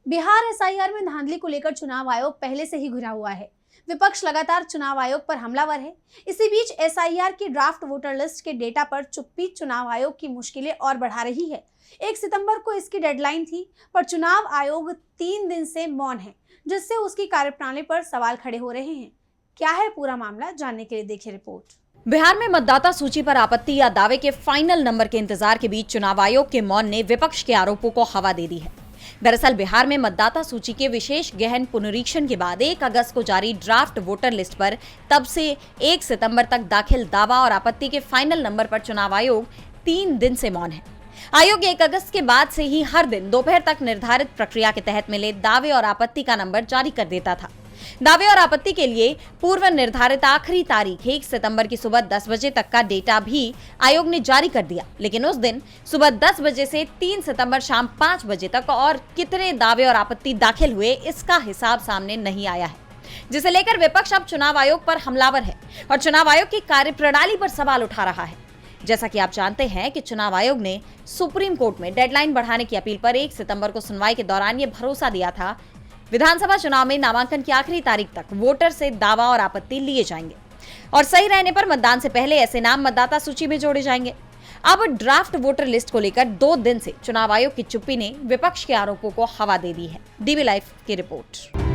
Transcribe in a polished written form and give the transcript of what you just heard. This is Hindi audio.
बिहार एसआईआर में धांधली को लेकर चुनाव आयोग पहले से ही घिरा हुआ है। विपक्ष लगातार चुनाव आयोग पर हमलावर है। इसी बीच एसआईआर की ड्राफ्ट वोटर लिस्ट के डेटा पर चुप्पी चुनाव आयोग की मुश्किलें और बढ़ा रही है। 1 सितंबर को इसकी डेडलाइन थी, पर चुनाव आयोग 3 दिन से मौन है, जिससे उसकी कार्यप्रणाली पर सवाल खड़े हो रहे हैं। क्या है पूरा मामला, जानने के लिए देखिए रिपोर्ट। बिहार में मतदाता सूची पर आपत्ति या दावे के फाइनल नंबर के इंतजार के बीच चुनाव आयोग के मौन ने विपक्ष के आरोपों को हवा दे दी है। दरअसल बिहार में मतदाता सूची के विशेष गहन पुनरीक्षण के बाद 1 अगस्त को जारी ड्राफ्ट वोटर लिस्ट पर तब से 1 सितंबर तक दाखिल दावा और आपत्ति के फाइनल नंबर पर चुनाव आयोग 3 दिन से मौन है। आयोग 1 अगस्त के बाद से ही हर दिन दोपहर तक निर्धारित प्रक्रिया के तहत मिले दावे और आपत्ति का नंबर जारी कर देता था। दावे और आपत्ति के लिए पूर्व निर्धारित आखिरी तारीख 1 सितंबर की सुबह 10 बजे तक का डेटा भी आयोग ने जारी कर दिया, लेकिन उस दिन सुबह 10 बजे से 3 सितंबर शाम 5 बजे तक और कितने दावे और आपत्ति दाखिल हुए, इसका हिसाब सामने नहीं आया है, जिसे लेकर विपक्ष अब चुनाव आयोग पर हमलावर है और चुनाव आयोग की कार्यप्रणाली पर सवाल उठा रहा है। जैसा कि आप जानते हैं कि चुनाव आयोग ने सुप्रीम कोर्ट में डेडलाइन बढ़ाने की अपील पर 1 सितंबर को सुनवाई के दौरान ये भरोसा दिया था, विधानसभा चुनाव में नामांकन की आखिरी तारीख तक वोटर से दावा और आपत्ति लिए जाएंगे और सही रहने पर मतदान से पहले ऐसे नाम मतदाता सूची में जोड़े जाएंगे। अब ड्राफ्ट वोटर लिस्ट को लेकर 2 दिन से चुनाव आयोग की चुप्पी ने विपक्ष के आरोपों को हवा दे दी है। डीबी लाइव की रिपोर्ट।